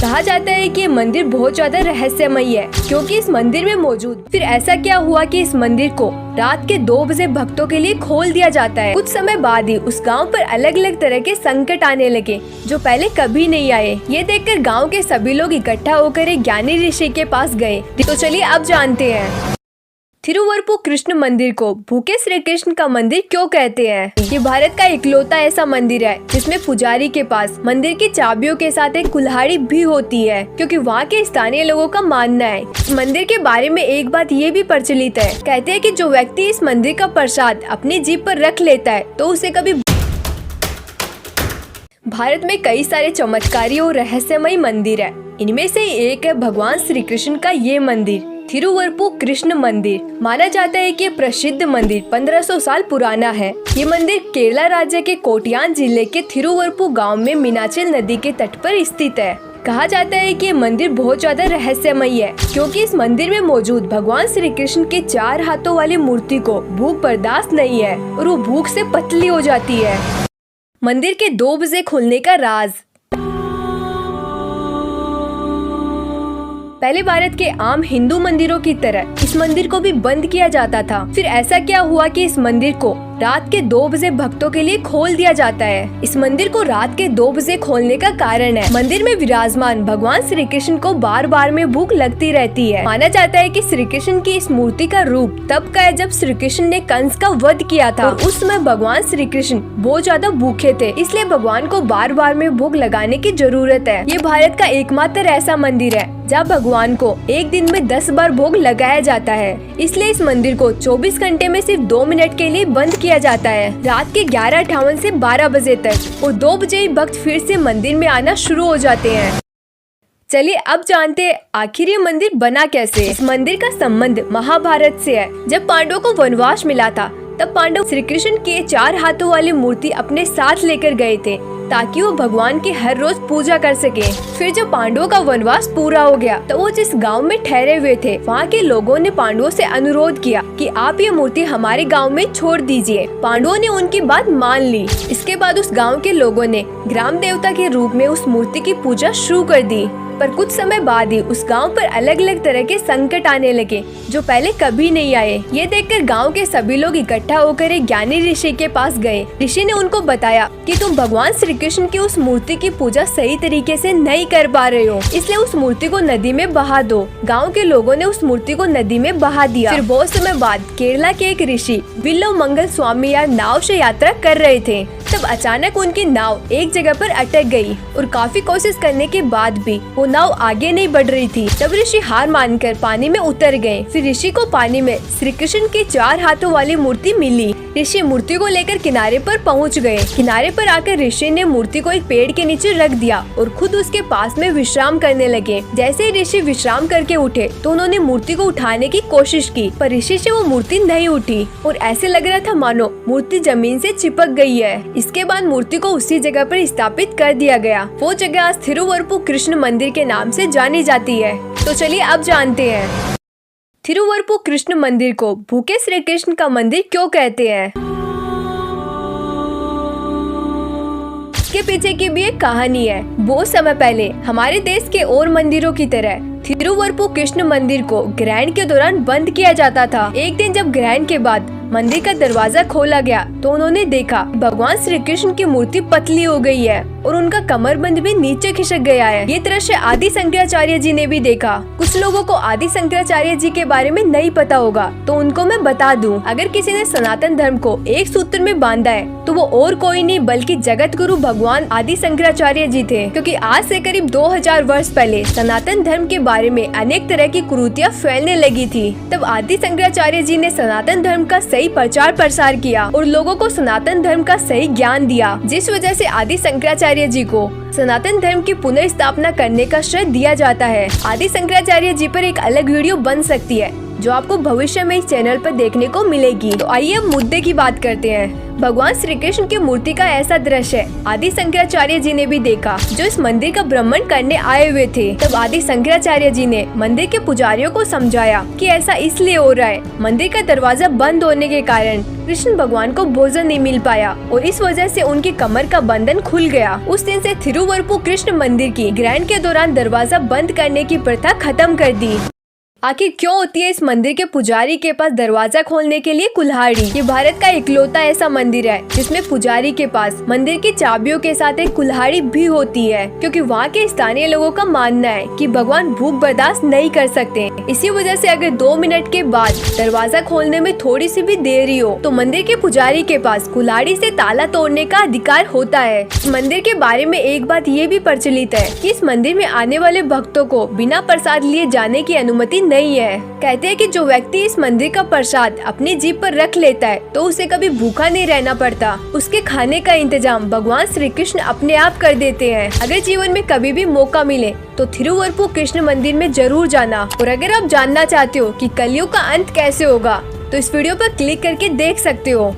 कहा जाता है कि ये मंदिर बहुत ज्यादा रहस्यमयी है, क्योंकि इस मंदिर में मौजूद फिर ऐसा क्या हुआ कि इस मंदिर को रात के 2 बजे भक्तों के लिए खोल दिया जाता है। कुछ समय बाद ही उस गांव पर अलग अलग तरह के संकट आने लगे, जो पहले कभी नहीं आए। ये देखकर गांव के सभी लोग इकट्ठा होकर एक ज्ञानी ऋषि के पास गए। तो चलिए अब जानते हैं थिरुवरपु कृष्ण मंदिर को भूखे श्री कृष्ण का मंदिर क्यों कहते हैं। ये भारत का इकलौता ऐसा मंदिर है जिसमें पुजारी के पास मंदिर की चाबियों के साथ एक कुल्हाड़ी भी होती है, क्योंकि वहाँ के स्थानीय लोगों का मानना है। इस मंदिर के बारे में एक बात ये भी प्रचलित है, कहते हैं कि जो व्यक्ति इस मंदिर का प्रसाद अपनी जीभ पर रख लेता है तो उसे कभी। भारत में कई सारे चमत्कारी और रहस्यमयी मंदिर है। इनमें से एक है भगवान श्री कृष्ण का ये मंदिर थिरुवरपु कृष्ण मंदिर। माना जाता है कि प्रसिद्ध मंदिर 1500 साल पुराना है। ये मंदिर केरला राज्य के कोट्यान जिले के थिरुवरपु गांव में मीनाचिल नदी के तट पर स्थित है। कहा जाता है कि ये मंदिर बहुत ज्यादा रहस्यमयी है, क्योंकि इस मंदिर में मौजूद भगवान श्री कृष्ण के 4 हाथों वाली मूर्ति को भूख बर्दाश्त नहीं है और वो भूख से पतली हो जाती है। मंदिर के 2 बजे खुलने का राज। पहले भारत के आम हिंदू मंदिरों की तरह इस मंदिर को भी बंद किया जाता था। फिर ऐसा क्या हुआ कि इस मंदिर को रात के 2 बजे भक्तों के लिए खोल दिया जाता है। इस मंदिर को रात के 2 बजे खोलने का कारण है, मंदिर में विराजमान भगवान श्री कृष्ण को बार बार में भूख लगती रहती है। माना जाता है कि श्री कृष्ण की इस मूर्ति का रूप तब का है जब श्री कृष्ण ने कंस का वध किया था और उस समय भगवान श्री कृष्ण बहुत ज्यादा भूखे थे, इसलिए भगवान को बार बार में भूख लगाने की जरूरत है। ये भारत का एकमात्र ऐसा मंदिर है जहाँ भगवान को एक दिन में 10 बार भोग लगाया जाता है। इसलिए इस मंदिर को 24 घंटे में सिर्फ 2 मिनट के लिए बंद किया जाता है, रात के 11:58 से 12 बजे तक, और 2 बजे ही भक्त फिर से मंदिर में आना शुरू हो जाते हैं। चलिए अब जानते हैं आखिर ये मंदिर बना कैसे। इस मंदिर का संबंध महाभारत से है। जब पांडवों को वनवास मिला था तब पांडव श्री कृष्ण के 4 हाथों वाली मूर्ति अपने साथ लेकर गए थे ताकि वो भगवान की हर रोज पूजा कर सके। फिर जब पांडवों का वनवास पूरा हो गया तो वो जिस गांव में ठहरे हुए थे वहाँ के लोगों ने पांडवों से अनुरोध किया कि आप ये मूर्ति हमारे गांव में छोड़ दीजिए। पांडवों ने उनकी बात मान ली। इसके बाद उस गांव के लोगों ने ग्राम देवता के रूप में उस मूर्ति की पूजा शुरू कर दी। पर कुछ समय बाद ही उस गांव पर अलग अलग तरह के संकट आने लगे, जो पहले कभी नहीं आए। ये देखकर गांव के सभी लोग इकट्ठा होकर एक ज्ञानी ऋषि के पास गए। ऋषि ने उनको बताया कि तुम भगवान श्री कृष्ण की उस मूर्ति की पूजा सही तरीके से नहीं कर पा रहे हो, इसलिए उस मूर्ति को नदी में बहा दो। गाँव के लोगों ने उस मूर्ति को नदी में बहा दिया। फिर बहुत समय बाद केरला के एक ऋषि विल्लो मंगल स्वामी यार नाव से यात्रा कर रहे थे, तब अचानक उनकी नाव एक जगह पर अटक गई और काफी कोशिश करने के बाद भी वो नाव आगे नहीं बढ़ रही थी। तब ऋषि हार मानकर पानी में उतर गए। फिर ऋषि को पानी में श्री कृष्ण की 4 हाथों वाली मूर्ति मिली। ऋषि मूर्ति को लेकर किनारे पर पहुंच गए। किनारे पर आकर ऋषि ने मूर्ति को एक पेड़ के नीचे रख दिया और खुद उसके पास में विश्राम करने लगे। जैसे ही ऋषि विश्राम करके उठे तो उन्होंने मूर्ति को उठाने की कोशिश की, पर ऋषि से वो मूर्ति नहीं उठी और ऐसे लग रहा था मानो मूर्ति जमीन से चिपक गई है। इसके बाद मूर्ति को उसी जगह पर स्थापित कर दिया गया। वो जगह आज थिरुवरपु कृष्ण मंदिर के नाम से जानी जाती है। तो चलिए अब जानते हैं थिरुवरपु कृष्ण मंदिर को भूखे श्री कृष्ण का मंदिर क्यों कहते हैं। इसके पीछे की भी एक कहानी है। बहुत समय पहले हमारे देश के और मंदिरों की तरह थिरुवरपु कृष्ण मंदिर को ग्रहण के दौरान बंद किया जाता था। एक दिन जब ग्रहण के बाद मंदिर का दरवाजा खोला गया तो उन्होंने देखा भगवान श्री कृष्ण की मूर्ति पतली हो गई है और उनका कमरबंद भी नीचे खिसक गया है। ये दृश्य आदि शंकराचार्य जी ने भी देखा। कुछ लोगों को आदि शंकराचार्य जी के बारे में नहीं पता होगा तो उनको मैं बता दूं, अगर किसी ने सनातन धर्म को एक सूत्र में बांधा है तो वो और कोई नहीं बल्कि जगत गुरु भगवान आदि शंकराचार्य जी थे, क्योंकि आज से करीब 2000 वर्ष पहले सनातन धर्म के बारे में अनेक तरह की कुरीतियां फैलने लगी थी। तब आदि शंकराचार्य जी ने सनातन धर्म का सही प्रचार प्रसार किया और लोगों को सनातन धर्म का सही ज्ञान दिया, जिस वजह से आदि शंकराचार्य जी को सनातन धर्म की पुनर्स्थापना करने का श्रेय दिया जाता है। आदि शंकराचार्य जी पर एक अलग वीडियो बन सकती है जो आपको भविष्य में इस चैनल पर देखने को मिलेगी। तो आइए अब मुद्दे की बात करते हैं। भगवान श्री कृष्ण की मूर्ति का ऐसा दृश्य आदि शंकराचार्य जी ने भी देखा, जो इस मंदिर का भ्रमण करने आए हुए थे। तब आदि शंकराचार्य जी ने मंदिर के पुजारियों को समझाया कि ऐसा इसलिए हो रहा है, मंदिर का दरवाजा बंद होने के कारण कृष्ण भगवान को भोजन नहीं मिल पाया और इस वजह से उनकी कमर का बंधन खुल गया। उस दिन से थिरुवरपु थिरुवरपुर कृष्ण मंदिर की ग्रहण के दौरान दरवाजा बंद करने की प्रथा खत्म कर दी। आखिर क्यों होती है इस मंदिर के पुजारी के पास दरवाजा खोलने के लिए कुल्हाड़ी? ये भारत का इकलौता ऐसा मंदिर है जिसमें पुजारी के पास मंदिर की चाबियों के साथ एक कुल्हाड़ी भी होती है, क्योंकि वहाँ के स्थानीय लोगों का मानना है कि भगवान भूख बर्दाश्त नहीं कर सकते। इसी वजह से अगर 2 मिनट के बाद दरवाजा खोलने में थोड़ी सी भी देरी हो तो मंदिर के पुजारी के पास कुल्हाड़ी से ताला तोड़ने का अधिकार होता है। इस मंदिर के बारे में एक बात ये भी प्रचलित है कि इस मंदिर में आने वाले भक्तों को बिना प्रसाद लिए जाने की अनुमति नहीं है। कहते हैं कि जो व्यक्ति इस मंदिर का प्रसाद अपनी जीभ पर रख लेता है तो उसे कभी भूखा नहीं रहना पड़ता। उसके खाने का इंतजाम भगवान श्री कृष्ण अपने आप कर देते हैं। अगर जीवन में कभी भी मौका मिले तो थिरुवरपुर कृष्ण मंदिर में जरूर जाना। और अगर आप जानना चाहते हो कि कलयुग का अंत कैसे होगा तो इस वीडियो पर क्लिक करके देख सकते हो।